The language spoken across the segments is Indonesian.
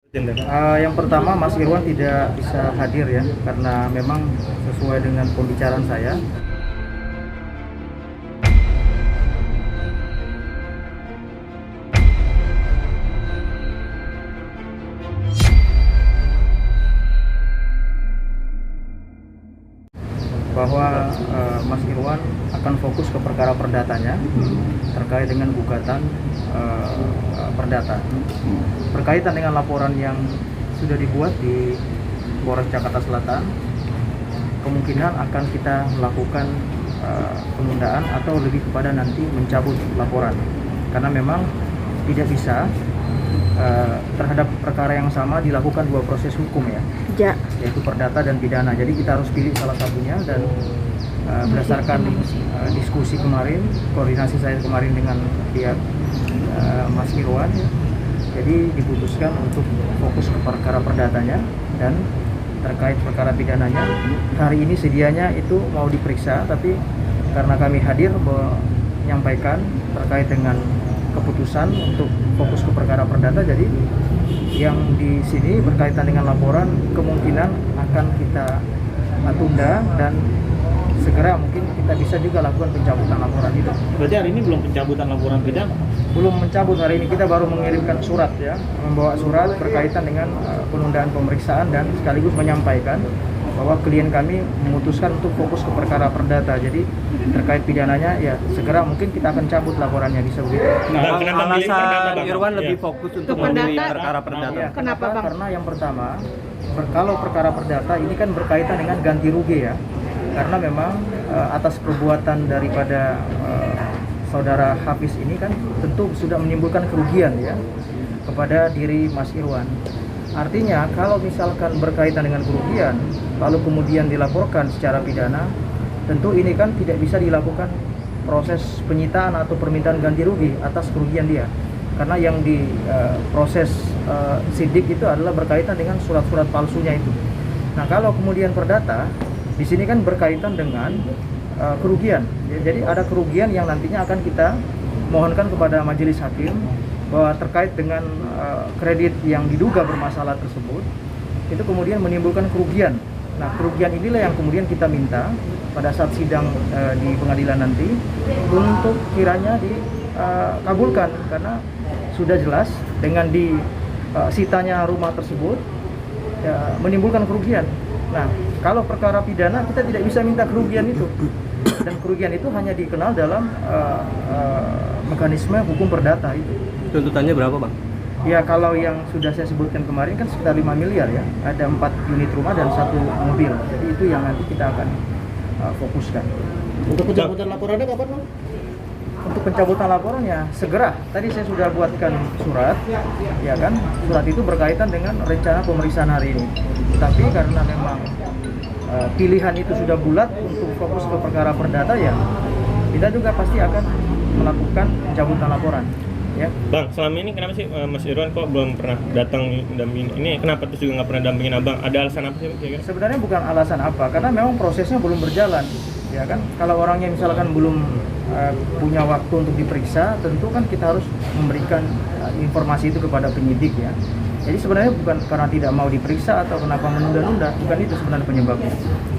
Yang pertama, Mas Irwan tidak bisa hadir ya, karena memang sesuai dengan pembicaraan saya. Bahwa Mas Irwan akan fokus ke perkara perdatanya terkait dengan gugatan perdata berkaitan dengan laporan yang sudah dibuat di Polres Jakarta Selatan. Kemungkinan akan kita melakukan penundaan atau lebih kepada nanti mencabut laporan, karena memang tidak bisa terhadap perkara yang sama dilakukan dua proses hukum ya, yaitu perdata dan pidana. Jadi kita harus pilih salah satunya, dan berdasarkan diskusi kemarin, koordinasi saya kemarin dengan pihak Mas Irwan, jadi diputuskan untuk fokus ke perkara perdatanya, dan terkait perkara pidananya hari ini sedianya itu mau diperiksa, tapi karena kami hadir menyampaikan terkait dengan keputusan untuk fokus ke perkara perdata, jadi yang di sini berkaitan dengan laporan kemungkinan akan kita tunda, dan segera mungkin kita bisa juga lakukan pencabutan laporan itu. Berarti hari ini belum pencabutan laporan pidana? Belum mencabut, hari ini kita baru mengirimkan surat ya, membawa surat berkaitan dengan penundaan pemeriksaan, dan sekaligus menyampaikan bahwa klien kami memutuskan untuk fokus ke perkara perdata. Jadi terkait pidananya ya segera mungkin kita akan cabut laporannya, bisa begitu. Nah, alasan Irwan lebih fokus untuk memilih perkara perdata. Ya, kenapa Bang? Karena yang pertama, kalau perkara perdata ini kan berkaitan dengan ganti rugi ya. Karena memang atas perbuatan daripada saudara Hafiz ini kan tentu sudah menimbulkan kerugian ya kepada diri Mas Irwan. Artinya kalau misalkan berkaitan dengan kerugian lalu kemudian dilaporkan secara pidana, tentu ini kan tidak bisa dilakukan proses penyitaan atau permintaan ganti rugi atas kerugian dia, karena yang di proses sidik itu adalah berkaitan dengan surat-surat palsunya itu. Nah, kalau kemudian perdata di sini kan berkaitan dengan kerugian ya, jadi ada kerugian yang nantinya akan kita mohonkan kepada majelis hakim bahwa terkait dengan kredit yang diduga bermasalah tersebut itu kemudian menimbulkan kerugian. Nah, kerugian inilah yang kemudian kita minta pada saat sidang di pengadilan nanti untuk kiranya dikabulkan, karena sudah jelas dengan disitanya rumah tersebut ya, menimbulkan kerugian. Nah, kalau perkara pidana kita tidak bisa minta kerugian itu, dan kerugian itu hanya dikenal dalam mekanisme hukum perdata itu. Tuntutannya berapa, Bang? Ya, kalau yang sudah saya sebutkan kemarin kan sekitar 5 miliar ya. Ada 4 unit rumah dan 1 mobil. Jadi itu yang nanti kita akan fokuskan. Untuk pencabutan laporannya kapan, Bang? Untuk pencabutan laporannya segera. Tadi saya sudah buatkan surat, ya kan? Surat itu berkaitan dengan rencana pemeriksaan hari ini. Tapi karena memang pilihan itu sudah bulat untuk fokus ke perkara perdata, ya kita juga pasti akan melakukan pencabutan laporan. Ya. Bang, selama ini kenapa sih Mas Irwan kok belum pernah datang dampingin ini? Kenapa terus juga nggak pernah dampingin Abang? Ada alasan apa sih? Kira-kira? Sebenarnya bukan alasan apa, karena memang prosesnya belum berjalan, ya kan? Kalau orangnya misalkan belum punya waktu untuk diperiksa, tentu kan kita harus memberikan informasi itu kepada penyidik ya. Jadi sebenarnya bukan karena tidak mau diperiksa atau kenapa menunda-nunda, bukan itu sebenarnya penyebabnya.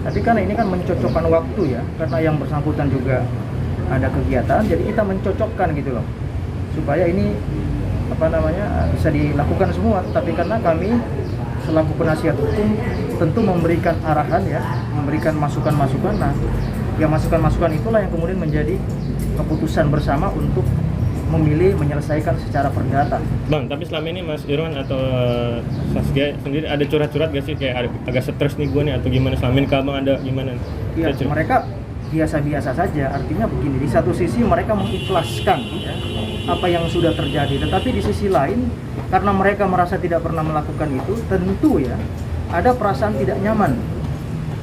Tapi karena ini kan mencocokkan waktu ya, karena yang bersangkutan juga ada kegiatan, jadi kita mencocokkan gitu loh, supaya ini bisa dilakukan semua. Tapi karena kami selaku penasihat hukum tentu memberikan arahan ya, memberikan masukan-masukan. Nah, yang masukan-masukan itulah yang kemudian menjadi keputusan bersama untuk memilih menyelesaikan secara perdata. Bang, tapi selama ini Mas Irwan atau Saskia sendiri ada curhat-curhat gak sih, kayak agak stres nih gue nih atau gimana? Selama ini ke Abang ada gimana? Iya, mereka biasa-biasa saja. Artinya begini, di satu sisi mereka mengikhlaskan ya, apa yang sudah terjadi, tetapi di sisi lain karena mereka merasa tidak pernah melakukan itu, tentu ya ada perasaan tidak nyaman.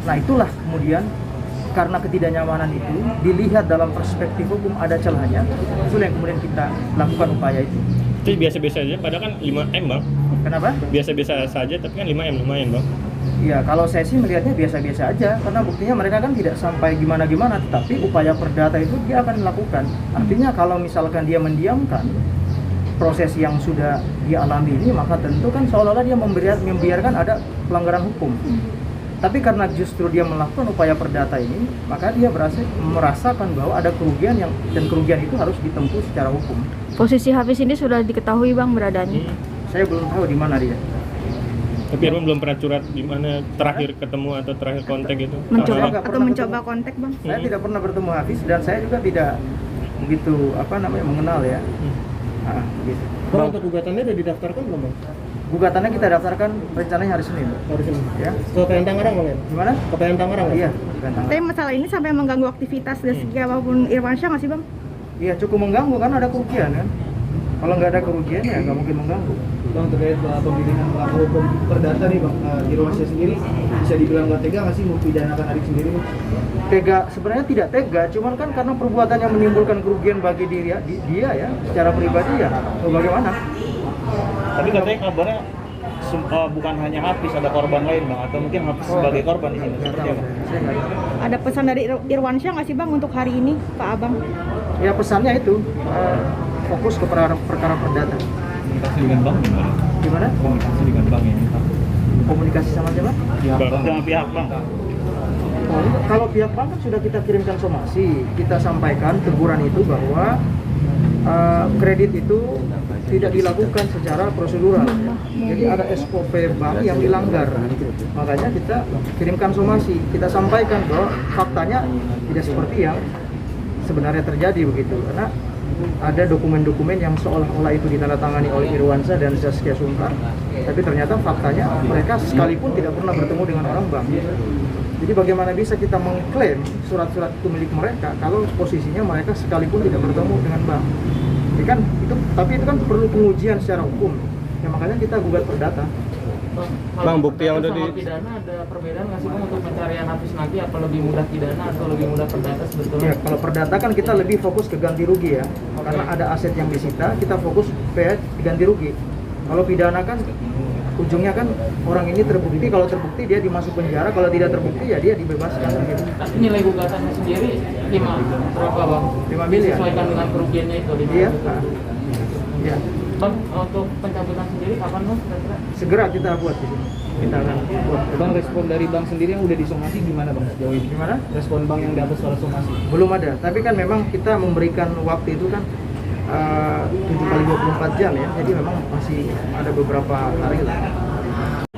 Nah, itulah kemudian karena ketidaknyamanan itu dilihat dalam perspektif hukum ada celahnya, itu yang kemudian kita lakukan upaya itu. Itu biasa-biasa aja, padahal kan 5M Bang. Kenapa? Biasa-biasa saja, tapi kan 5M lumayan Bang. Ya, kalau saya sih melihatnya biasa-biasa aja, karena buktinya mereka kan tidak sampai gimana-gimana, tetapi upaya perdata itu dia akan lakukan. Artinya kalau misalkan dia mendiamkan, proses yang sudah dia alami ini, maka tentu kan seolah-olah dia membiarkan ada pelanggaran hukum. Tapi karena justru dia melakukan upaya perdata ini, maka dia merasakan bahwa ada kerugian dan kerugian itu harus ditempuh secara hukum. Posisi Hafiz ini sudah diketahui Bang beradanya? Saya belum tahu di mana dia. Tapi Irwan belum pernah curhat di mana terakhir ketemu atau terakhir kontak gitu. Mencoba nggak atau pernah mencoba kontak Bang? Saya tidak pernah bertemu Hafiz dan saya juga tidak begitu mengenal ya. Gitu. Bang, untuk gugatannya udah didaftarkan belum Bang? Gugatannya kita daftarkan rencananya hari Senin. Hari Senin. Ya. Ke PN Tangerang Bang ya? Gimana? Ke PN Tangerang Iya. ya? Tapi masalah ini sampai mengganggu aktivitas Zaskia maupun Irwansyah nggak sih Bang? Iya, cukup mengganggu kan ada kerugian kan. Kalau nggak ada kerugian ya nggak mungkin mengganggu. Bang, terkait pemilihan pelaku hukum perdata nih Bang, Irwansyah sendiri bisa dibilang nggak tega nggak sih mempidanakan adik sendiri Bang? Tega, sebenarnya tidak tega, cuman kan karena perbuatan yang menimbulkan kerugian bagi dia ya secara pribadi ya, bagaimana? Tapi katanya kabarnya bukan hanya Hafiz, ada korban lain Bang, atau mungkin Hafiz sebagai korban di sini. Nggak Seperti tahu, apa? saya nggak tahu. Ada pesan dari Irwansyah nggak sih Bang untuk hari ini ke Abang? Ya pesannya itu fokus ke perkara perdata. Komunikasi dengan Bang gimana? Gimana? Komunikasi dengan Bang ini. Komunikasi sama siapa? Dengan pihak Bang. Kalau pihak bank kan sudah kita kirimkan somasi, kita sampaikan teguran itu bahwa kredit itu tidak dilakukan secara prosedural. Jadi ada SOP bank yang dilanggar. Makanya kita kirimkan somasi, kita sampaikan bahwa faktanya tidak seperti yang sebenarnya terjadi begitu. Karena ada dokumen-dokumen yang seolah-olah itu ditandatangani oleh Irwansyah dan Zaskia Sungkar, tapi ternyata faktanya mereka sekalipun tidak pernah bertemu dengan orang bank. Jadi bagaimana bisa kita mengklaim surat-surat itu milik mereka kalau posisinya mereka sekalipun tidak bertemu dengan bank? Jadi kan tapi itu kan perlu pengujian secara hukum. Ya makanya kita gugat perdata. Bang, bukti yang udah sama pidana ada perbedaan nggak sih Bang untuk pencarian Hafiz nanti, apa lebih mudah pidana atau lebih mudah perdata sebetulnya? Ya, kalau perdata kan kita lebih fokus ke ganti rugi ya. Karena ada aset yang disita, kita fokus ke ganti rugi. Kalau pidana kan ujungnya kan orang ini terbukti, kalau terbukti dia dimasuk penjara, kalau tidak terbukti ya dia dibebaskan gitu. Tapi nilai gugatannya sendiri berapa Bang? 5 miliar. Disesuaikan dengan kerugiannya itu 5 Iya. juta. Ya, Bang, untuk pencabutan sendiri kapan Bang kira-kira? segera kita buat gitu. Kita akan buat. Bang, respon dari Bang sendiri yang udah disomasi gimana Bang sejauh ini? Gimana? Respon Bang yang dapat soal somasi? Belum ada, tapi kan memang kita memberikan waktu itu kan 7x24 jam ya, jadi memang masih ada beberapa hari lah.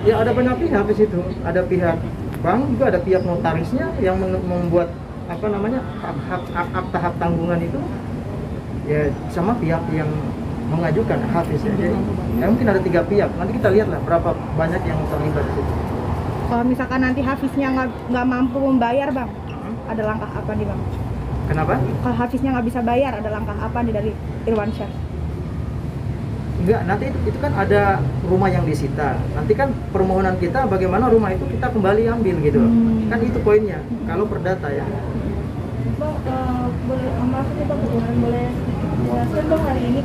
Ya ada banyak pihak di situ, ada pihak bank juga, ada pihak notarisnya yang membuat akta hak tanggungan itu, ya sama pihak yang mengajukan Hafiz ya. Jadi ya mungkin ada 3 pihak, nanti kita lihat lah berapa banyak yang terlibat di situ. Kalau misalkan nanti Hafiznya nggak mampu membayar Bang, ada langkah apa nih Bang? Kenapa? Kalau Hafiznya nggak bisa bayar, ada langkah apa nih dari Irwansyah? Enggak, nanti itu kan ada rumah yang disita. Nanti kan permohonan kita bagaimana rumah itu kita kembali ambil gitu. Kan itu poinnya. Kalau perdata ya. Bang, boleh jelaskan Bang hari ini